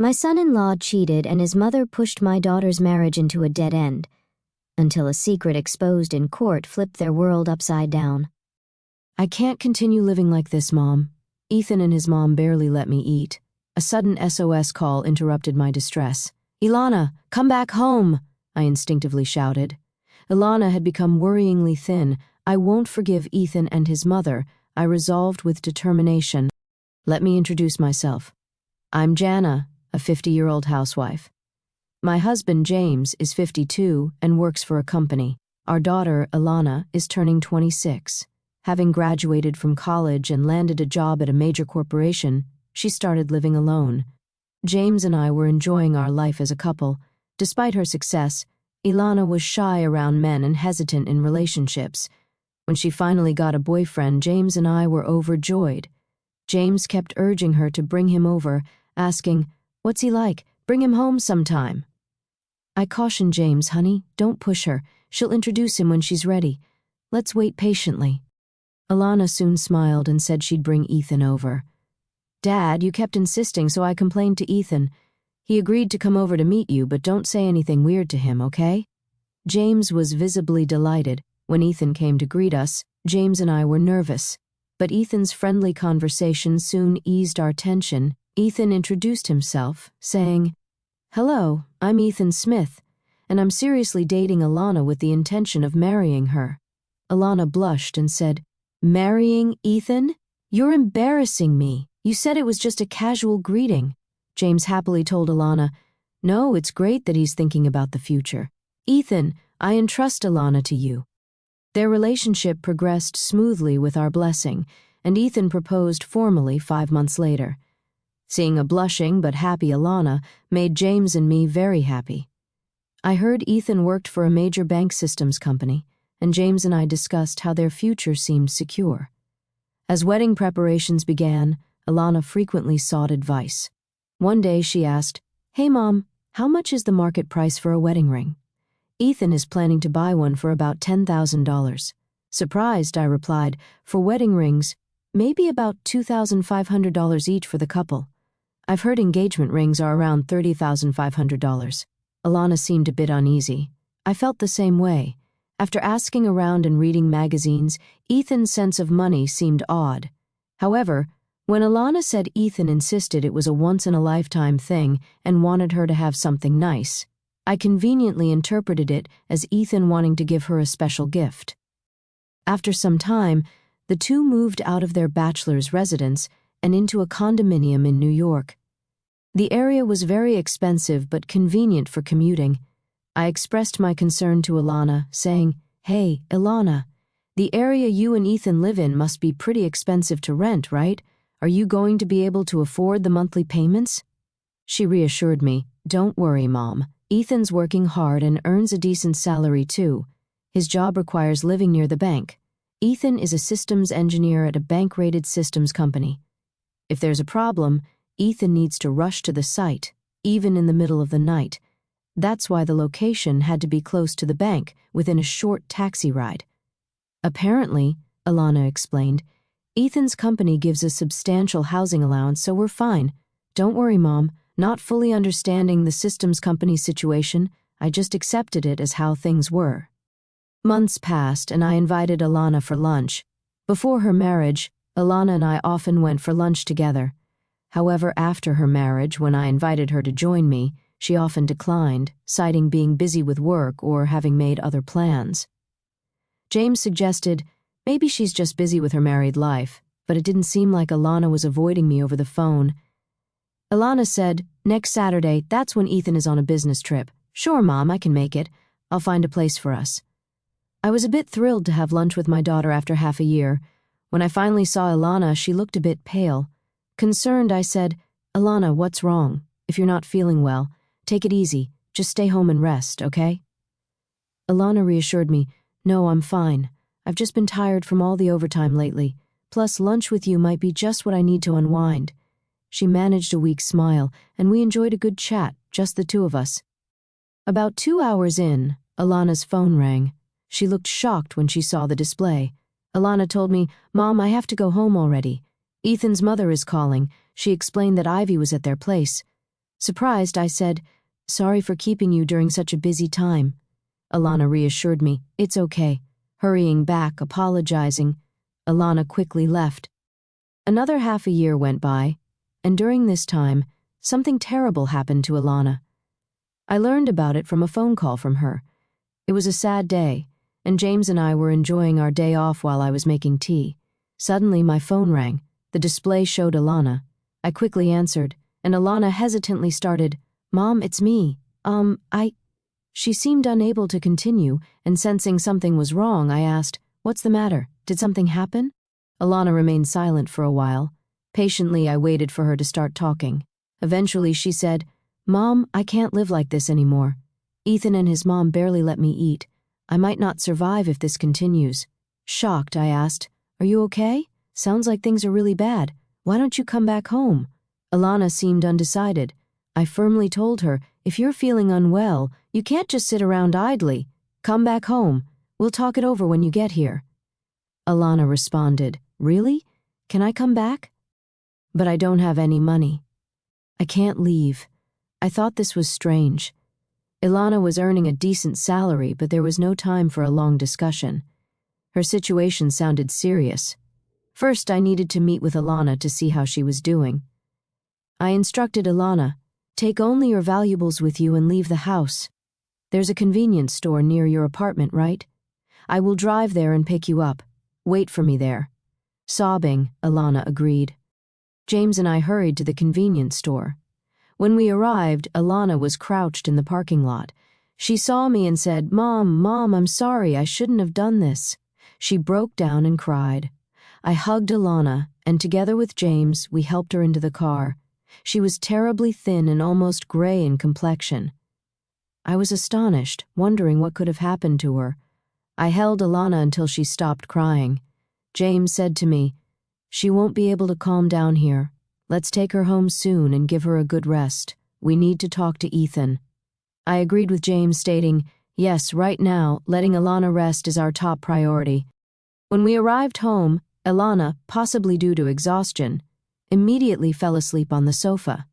My son-in-law cheated and his mother pushed my daughter's marriage into a dead end, until a secret exposed in court flipped their world upside down. I can't continue living like this, Mom. Ethan and his mom barely let me eat. A sudden SOS call interrupted my distress. Ilana, come back home, I instinctively shouted. Ilana had become worryingly thin. I won't forgive Ethan and his mother, I resolved with determination. Let me introduce myself. I'm Jana, a 50-year-old housewife. My husband, James, is 52 and works for a company. Our daughter, Ilana, is turning 26. Having graduated from college and landed a job at a major corporation, she started living alone. James and I were enjoying our life as a couple. Despite her success, Ilana was shy around men and hesitant in relationships. When she finally got a boyfriend, James and I were overjoyed. James kept urging her to bring him over, asking, "What's he like? Bring him home sometime." I cautioned James, "Honey, don't push her. She'll introduce him when she's ready. Let's wait patiently." Ilana soon smiled and said she'd bring Ethan over. "Dad, you kept insisting, so I complained to Ethan. He agreed to come over to meet you, but don't say anything weird to him, okay?" James was visibly delighted. When Ethan came to greet us, James and I were nervous, but Ethan's friendly conversation soon eased our tension. Ethan introduced himself, saying, "Hello, I'm Ethan Smith, and I'm seriously dating Ilana with the intention of marrying her." Ilana blushed and said, "Marrying Ethan? You're embarrassing me. You said it was just a casual greeting." James happily told Ilana, "No, it's great that he's thinking about the future. Ethan, I entrust Ilana to you." Their relationship progressed smoothly with our blessing, and Ethan proposed formally 5 months later. Seeing a blushing but happy Ilana made James and me very happy. I heard Ethan worked for a major bank systems company, and James and I discussed how their future seemed secure. As wedding preparations began, Ilana frequently sought advice. One day she asked, "Hey Mom, how much is the market price for a wedding ring? Ethan is planning to buy one for about $10,000. Surprised, I replied, "For wedding rings, maybe about $2,500 each for the couple. I've heard engagement rings are around $30,500. Ilana seemed a bit uneasy. I felt the same way. After asking around and reading magazines, Ethan's sense of money seemed odd. However, when Ilana said Ethan insisted it was a once-in-a-lifetime thing and wanted her to have something nice, I conveniently interpreted it as Ethan wanting to give her a special gift. After some time, the two moved out of their bachelor's residence and into a condominium in New York. The area was very expensive but convenient for commuting. I expressed my concern to Ilana, saying, "Hey, Ilana, the area you and Ethan live in must be pretty expensive to rent, right? Are you going to be able to afford the monthly payments?" She reassured me, "Don't worry, Mom. Ethan's working hard and earns a decent salary too. His job requires living near the bank. Ethan is a systems engineer at a bank-rated systems company. If there's a problem, Ethan needs to rush to the site, even in the middle of the night. That's why the location had to be close to the bank, within a short taxi ride." "Apparently," Ilana explained, "Ethan's company gives a substantial housing allowance, so we're fine. Don't worry, Mom. Not fully understanding the systems company's situation, I just accepted it as how things were." Months passed, and I invited Ilana for lunch. Before her marriage, Ilana and I often went for lunch together. However, after her marriage, when I invited her to join me, she often declined, citing being busy with work or having made other plans. James suggested, maybe she's just busy with her married life, but it didn't seem like Ilana was avoiding me over the phone. Ilana said, "Next Saturday, that's when Ethan is on a business trip. Sure, Mom, I can make it. I'll find a place for us." I was a bit thrilled to have lunch with my daughter after half a year. When I finally saw Ilana, she looked a bit pale. Concerned, I said, "Ilana, what's wrong? If you're not feeling well, take it easy. Just stay home and rest, okay?" Ilana reassured me, "No, I'm fine. I've just been tired from all the overtime lately. Plus, lunch with you might be just what I need to unwind." She managed a weak smile, and we enjoyed a good chat, just the two of us. About 2 hours in, Ilana's phone rang. She looked shocked when she saw the display. Ilana told me, "Mom, I have to go home already. Ethan's mother is calling." She explained that Ivy was at their place. Surprised, I said, "Sorry for keeping you during such a busy time." Alana reassured me, "It's okay." Hurrying back, apologizing, Alana quickly left. Another half a year went by, and during this time, something terrible happened to Alana. I learned about it from a phone call from her. It was a sad day, and James and I were enjoying our day off while I was making tea. Suddenly, my phone rang. The display showed Alana. I quickly answered, and Alana hesitantly started, "Mom, it's me. She seemed unable to continue, and sensing something was wrong, I asked, "What's the matter? Did something happen?" Alana remained silent for a while. Patiently, I waited for her to start talking. Eventually, she said, "Mom, I can't live like this anymore. Ethan and his mom barely let me eat. I might not survive if this continues." Shocked, I asked, "Are you okay? Sounds like things are really bad. Why don't you come back home?" Alana seemed undecided. I firmly told her, "If you're feeling unwell, you can't just sit around idly. Come back home. We'll talk it over when you get here." Alana responded, "Really? Can I come back? But I don't have any money. I can't leave." I thought this was strange. Ilana was earning a decent salary, but there was no time for a long discussion. Her situation sounded serious. First, I needed to meet with Ilana to see how she was doing. I instructed Ilana, "Take only your valuables with you and leave the house. There's a convenience store near your apartment, right? I will drive there and pick you up. Wait for me there." Sobbing, Ilana agreed. James and I hurried to the convenience store. When we arrived, Ilana was crouched in the parking lot. She saw me and said, Mom, I'm sorry, I shouldn't have done this." She broke down and cried. I hugged Ilana, and together with James, we helped her into the car. She was terribly thin and almost gray in complexion. I was astonished, wondering what could have happened to her. I held Ilana until she stopped crying. James said to me, "She won't be able to calm down here. Let's take her home soon and give her a good rest. We need to talk to Ethan." I agreed with James, stating, "Yes, right now, letting Ilana rest is our top priority." When we arrived home, Ilana, possibly due to exhaustion, immediately fell asleep on the sofa.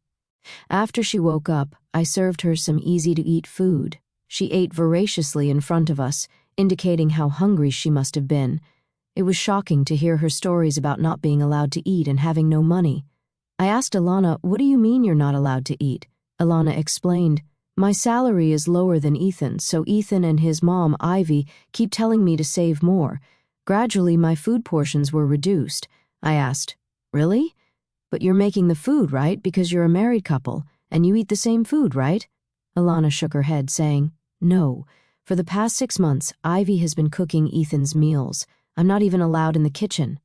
After she woke up, I served her some easy-to-eat food. She ate voraciously in front of us, indicating how hungry she must have been. It was shocking to hear her stories about not being allowed to eat and having no money. I asked Ilana, "What do you mean you're not allowed to eat?" Ilana explained, "My salary is lower than Ethan's, so Ethan and his mom, Ivy, keep telling me to save more. Gradually, my food portions were reduced." I asked, "Really? But you're making the food, right? Because you're a married couple, and you eat the same food, right?" Ilana shook her head, saying, "No. For the past 6 months, Ivy has been cooking Ethan's meals. I'm not even allowed in the kitchen."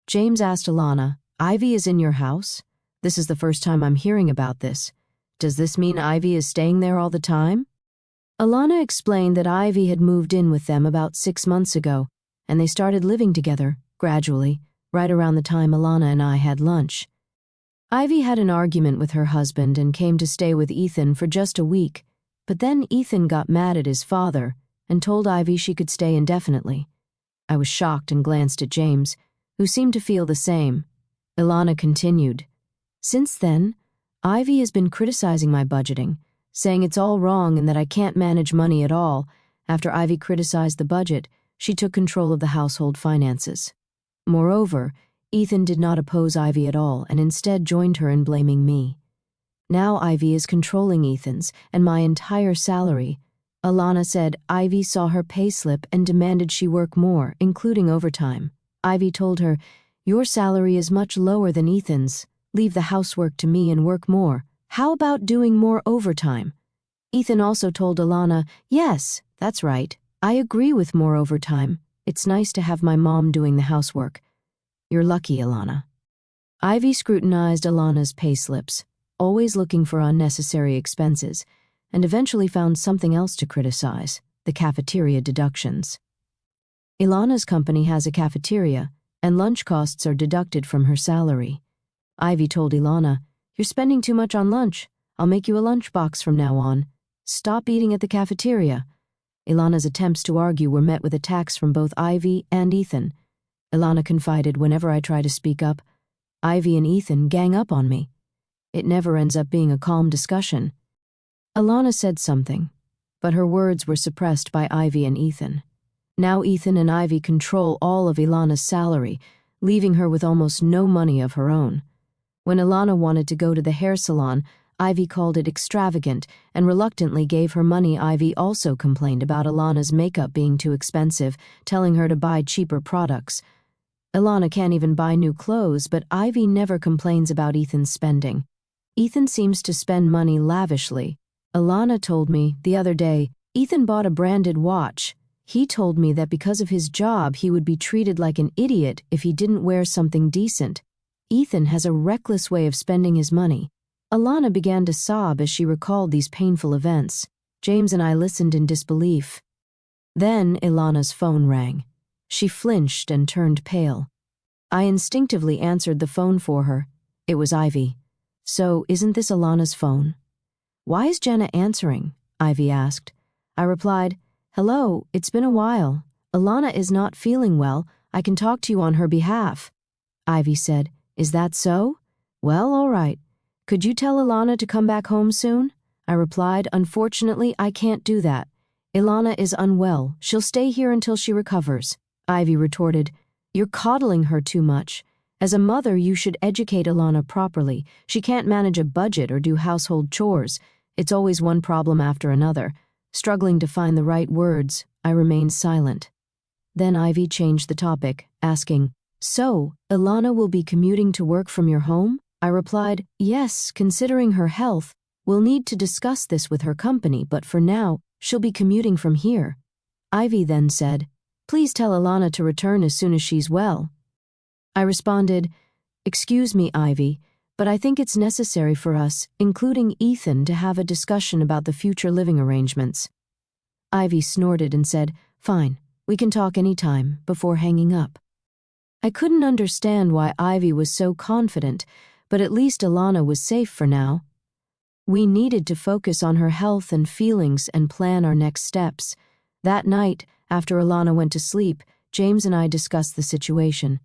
James asked Ilana, "Ivy is in your house? This is the first time I'm hearing about this. Does this mean Ivy is staying there all the time?" Ilana explained that Ivy had moved in with them about 6 months ago, and they started living together, gradually, right around the time Ilana and I had lunch. Ivy had an argument with her husband and came to stay with Ethan for just a week, but then Ethan got mad at his father and told Ivy she could stay indefinitely. I was shocked and glanced at James, who seemed to feel the same. Ilana continued, "Since then, Ivy has been criticizing my budgeting, saying it's all wrong and that I can't manage money at all. After Ivy criticized the budget, she took control of the household finances. Moreover, Ethan did not oppose Ivy at all and instead joined her in blaming me. Now Ivy is controlling Ethan's and my entire salary." Ilana said Ivy saw her payslip and demanded she work more, including overtime. Ivy told her, "Your salary is much lower than Ethan's. Leave the housework to me and work more. How about doing more overtime?" Ethan also told Ilana, "Yes, that's right. I agree with more overtime. It's nice to have my mom doing the housework. You're lucky, Ilana." Ivy scrutinized Ilana's payslips, always looking for unnecessary expenses, and eventually found something else to criticize, the cafeteria deductions. Ilana's company has a cafeteria, and lunch costs are deducted from her salary. Ivy told Ilana, "You're spending too much on lunch. I'll make you a lunchbox from now on. Stop eating at the cafeteria." Ilana's attempts to argue were met with attacks from both Ivy and Ethan. Ilana confided, "Whenever I try to speak up, Ivy and Ethan gang up on me. It never ends up being a calm discussion. Ilana said something, but her words were suppressed by Ivy and Ethan. Now Ethan and Ivy control all of Ilana's salary, leaving her with almost no money of her own. When Ilana wanted to go to the hair salon, Ivy called it extravagant and reluctantly gave her money. Ivy also complained about Ilana's makeup being too expensive, telling her to buy cheaper products. Ilana can't even buy new clothes, but Ivy never complains about Ethan's spending. Ethan seems to spend money lavishly. Ilana told me the other day, Ethan bought a branded watch. He told me that because of his job, he would be treated like an idiot if he didn't wear something decent. Ethan has a reckless way of spending his money. Ilana began to sob as she recalled these painful events. James and I listened in disbelief. Then Ilana's phone rang. She flinched and turned pale. I instinctively answered the phone for her. It was Ivy. "So, isn't this Ilana's phone?" "Why is Jenna answering?" Ivy asked. I replied, "Hello, it's been a while. Ilana is not feeling well. I can talk to you on her behalf." Ivy said, "Is that so? Well, all right. Could you tell Ilana to come back home soon?" I replied, "Unfortunately, I can't do that. Ilana is unwell. She'll stay here until she recovers." Ivy retorted, "You're coddling her too much. As a mother, you should educate Ilana properly. She can't manage a budget or do household chores. It's always one problem after another." Struggling to find the right words, I remained silent. Then Ivy changed the topic, asking, "So, Ilana will be commuting to work from your home?" I replied, "Yes, considering her health. We'll need to discuss this with her company, but for now, she'll be commuting from here." Ivy then said, "Please tell Ilana to return as soon as she's well." I responded, "Excuse me, Ivy, but I think it's necessary for us, including Ethan, to have a discussion about the future living arrangements." Ivy snorted and said, "Fine, we can talk anytime," before hanging up. I couldn't understand why Ivy was so confident, but at least Ilana was safe for now. We needed to focus on her health and feelings and plan our next steps. That night, after Ilana went to sleep, James and I discussed the situation.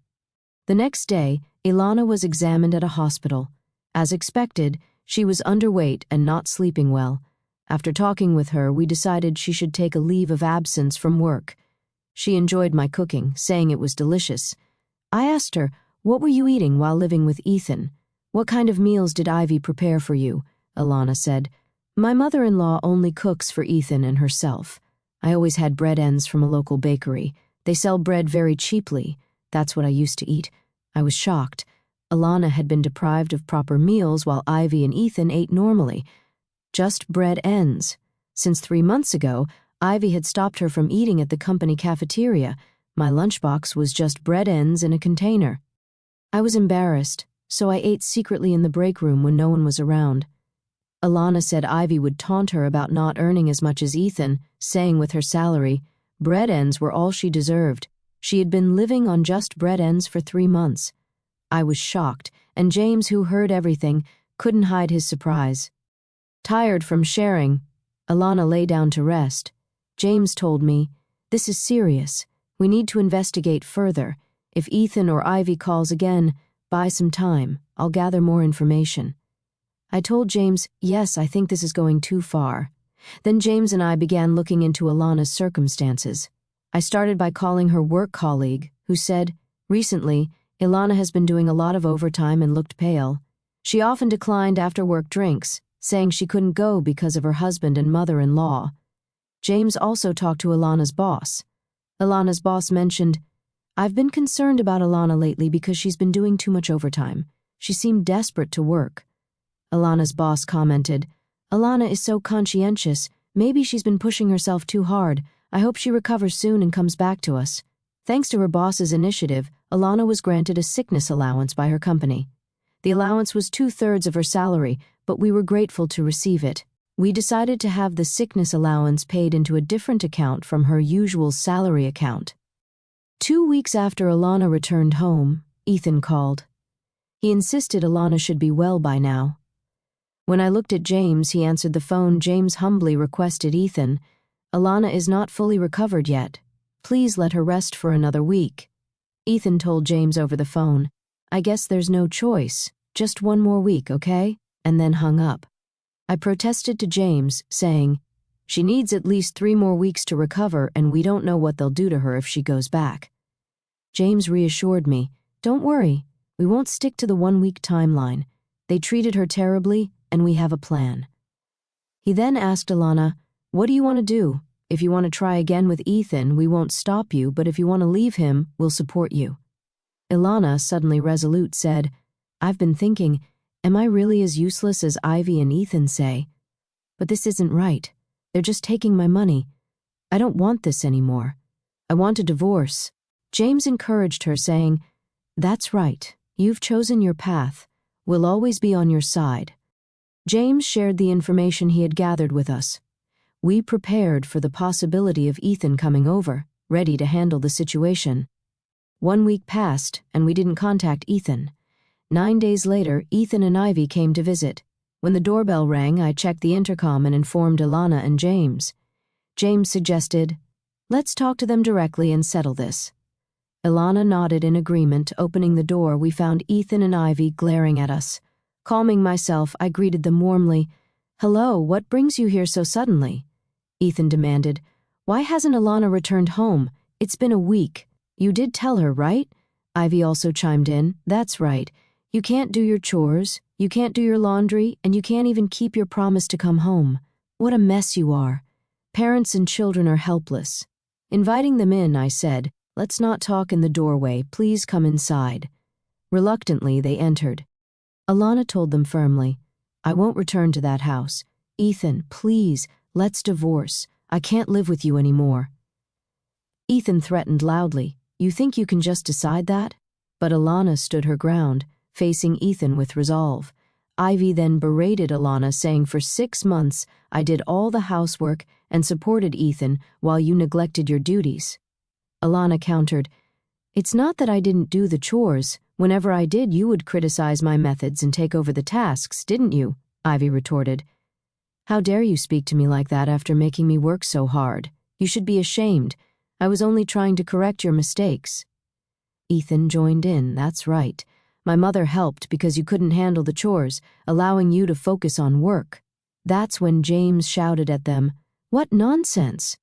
The next day, Ilana was examined at a hospital. As expected, she was underweight and not sleeping well. After talking with her, we decided she should take a leave of absence from work. She enjoyed my cooking, saying it was delicious. I asked her, "What were you eating while living with Ethan? What kind of meals did Ivy prepare for you?" Ilana said, "My mother-in-law only cooks for Ethan and herself. I always had bread ends from a local bakery. They sell bread very cheaply. That's what I used to eat." I was shocked. Ilana had been deprived of proper meals while Ivy and Ethan ate normally. Just bread ends. Since 3 months ago, Ivy had stopped her from eating at the company cafeteria. My lunchbox was just bread ends in a container. I was embarrassed, so I ate secretly in the break room when no one was around. Ilana said Ivy would taunt her about not earning as much as Ethan, saying with her salary, bread ends were all she deserved. She had been living on just bread ends for 3 months. I was shocked, and James, who heard everything, couldn't hide his surprise. Tired from sharing, Ilana lay down to rest. James told me, "This is serious. We need to investigate further. If Ethan or Ivy calls again, buy some time. I'll gather more information." I told James, "Yes, I think this is going too far." Then James and I began looking into Ilana's circumstances. I started by calling her work colleague, who said, "Recently, Ilana has been doing a lot of overtime and looked pale. She often declined after-work drinks, saying she couldn't go because of her husband and mother-in-law." James also talked to Ilana's boss. Ilana's boss mentioned, "I've been concerned about Ilana lately because she's been doing too much overtime. She seemed desperate to work." Ilana's boss commented, "Ilana is so conscientious. Maybe she's been pushing herself too hard. I hope she recovers soon and comes back to us." Thanks to her boss's initiative, Ilana was granted a sickness allowance by her company. The allowance was 2/3 of her salary, but we were grateful to receive it. We decided to have the sickness allowance paid into a different account from her usual salary account. 2 weeks after Ilana returned home, Ethan called. He insisted Ilana should be well by now. When I looked at James, he answered the phone. James humbly requested Ethan, "Ilana is not fully recovered yet. Please let her rest for another week." Ethan told James over the phone, "I guess there's no choice. Just 1 more week, okay?" and then hung up. I protested to James, saying, "She needs at least 3 more weeks to recover, and we don't know what they'll do to her if she goes back." James reassured me, "Don't worry, we won't stick to the 1-week timeline. They treated her terribly, and we have a plan." He then asked Ilana, "What do you want to do? If you want to try again with Ethan, we won't stop you, but if you want to leave him, we'll support you." Ilana, suddenly resolute, said, "I've been thinking, am I really as useless as Ivy and Ethan say? But this isn't right. They're just taking my money. I don't want this anymore. I want a divorce." James encouraged her, saying, "That's right. You've chosen your path. We'll always be on your side." James shared the information he had gathered with us. We prepared for the possibility of Ethan coming over, ready to handle the situation. 1 week passed, and we didn't contact Ethan. 9 days later, Ethan and Ivy came to visit. When the doorbell rang, I checked the intercom and informed Ilana and James. James suggested, "Let's talk to them directly and settle this." Ilana nodded in agreement. Opening the door, we found Ethan and Ivy glaring at us. Calming myself, I greeted them warmly. "Hello, what brings you here so suddenly?" Ethan demanded. "Why hasn't Ilana returned home? It's been a week. You did tell her, right?" Ivy also chimed in. "That's right. You can't do your chores, you can't do your laundry, and you can't even keep your promise to come home. What a mess you are. Parents and children are helpless." Inviting them in, I said, "Let's not talk in the doorway. Please come inside." Reluctantly, they entered. Ilana told them firmly, "I won't return to that house. Ethan, please, let's divorce. I can't live with you anymore." Ethan threatened loudly, "You think you can just decide that?" But Ilana stood her ground, facing Ethan with resolve. Ivy then berated Ilana, saying, "For 6 months, I did all the housework and supported Ethan while you neglected your duties." Ilana countered, "It's not that I didn't do the chores. Whenever I did, you would criticize my methods and take over the tasks, didn't you?" Ivy retorted. "How dare you speak to me like that after making me work so hard? You should be ashamed. I was only trying to correct your mistakes." Ethan joined in. "That's right. My mother helped because you couldn't handle the chores, allowing you to focus on work." That's when James shouted at them, "What nonsense!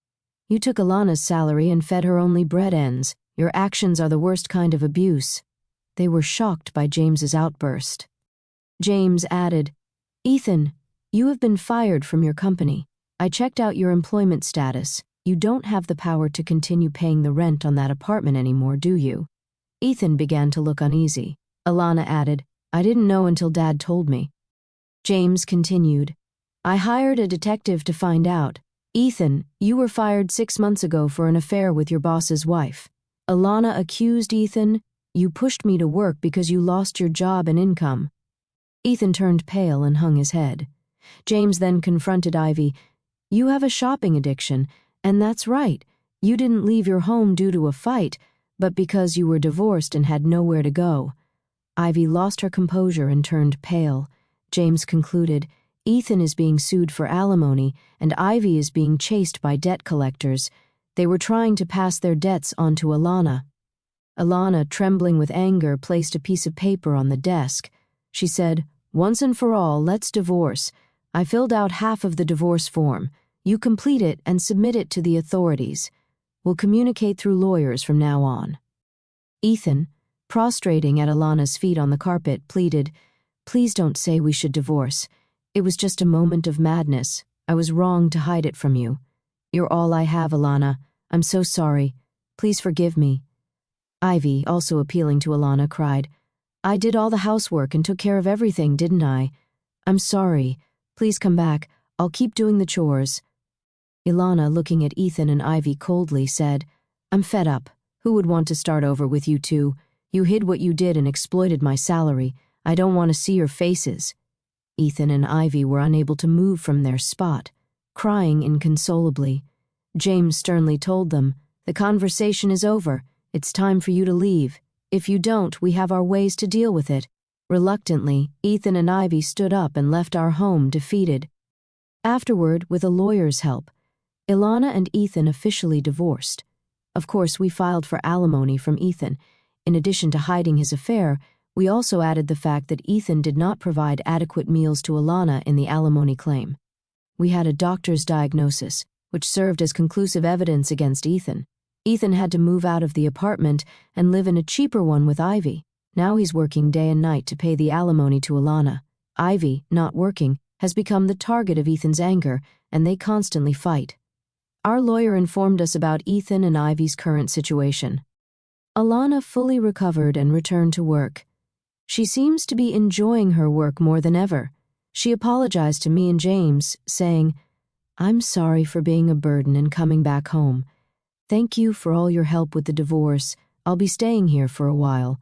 You took Ilana's salary and fed her only bread ends. Your actions are the worst kind of abuse." They were shocked by James's outburst. James added, "Ethan, you have been fired from your company. I checked out your employment status. You don't have the power to continue paying the rent on that apartment anymore, do you?" Ethan began to look uneasy. Ilana added, "I didn't know until Dad told me." James continued, "I hired a detective to find out. Ethan, you were fired 6 months ago for an affair with your boss's wife. Ilana accused Ethan, you pushed me to work because you lost your job and income." Ethan turned pale and hung his head. James then confronted Ivy, "You have a shopping addiction, and that's right. You didn't leave your home due to a fight, but because you were divorced and had nowhere to go." Ivy lost her composure and turned pale. James concluded, "Ethan is being sued for alimony, and Ivy is being chased by debt collectors. They were trying to pass their debts on to Ilana." Ilana, trembling with anger, placed a piece of paper on the desk. She said, "Once and for all, let's divorce. I filled out half of the divorce form. You complete it and submit it to the authorities. We'll communicate through lawyers from now on." Ethan, prostrating at Ilana's feet on the carpet, pleaded, "Please don't say we should divorce. It was just a moment of madness. I was wrong to hide it from you. You're all I have, Ilana. I'm so sorry. Please forgive me." Ivy, also appealing to Ilana, cried, "I did all the housework and took care of everything, didn't I? I'm sorry. Please come back. I'll keep doing the chores." Ilana, looking at Ethan and Ivy coldly, said, "I'm fed up. Who would want to start over with you two? You hid what you did and exploited my salary. I don't want to see your faces." Ethan and Ivy were unable to move from their spot, crying inconsolably. James sternly told them, "The conversation is over. It's time for you to leave. If you don't, we have our ways to deal with it." Reluctantly, Ethan and Ivy stood up and left our home defeated. Afterward, with a lawyer's help, Ilana and Ethan officially divorced. Of course, we filed for alimony from Ethan. In addition to hiding his affair, We also added the fact that Ethan did not provide adequate meals to Alana in the alimony claim. We had a doctor's diagnosis, which served as conclusive evidence against Ethan. Ethan had to move out of the apartment and live in a cheaper one with Ivy. Now he's working day and night to pay the alimony to Alana. Ivy, not working, has become the target of Ethan's anger, and they constantly fight. Our lawyer informed us about Ethan and Ivy's current situation. Alana fully recovered and returned to work. She seems to be enjoying her work more than ever. She apologized to me and James, saying, "I'm sorry for being a burden and coming back home. Thank you for all your help with the divorce. I'll be staying here for a while."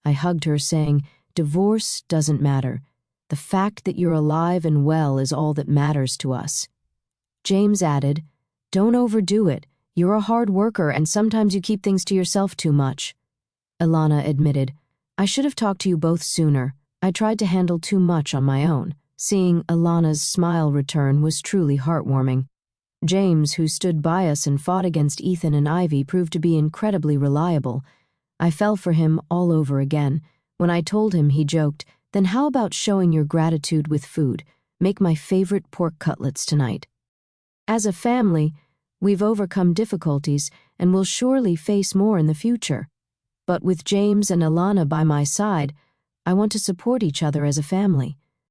I hugged her, saying, "Divorce doesn't matter. The fact that you're alive and well is all that matters to us." James added, "Don't overdo it. You're a hard worker and sometimes you keep things to yourself too much." Alana admitted, "I should have talked to you both sooner. I tried to handle too much on my own." Seeing Alana's smile return was truly heartwarming. James, who stood by us and fought against Ethan and Ivy, proved to be incredibly reliable. I fell for him all over again. When I told him, he joked, "Then how about showing your gratitude with food? Make my favorite pork cutlets tonight." As a family, we've overcome difficulties and will surely face more in the future. But with James and Alana by my side, I want to support each other as a family.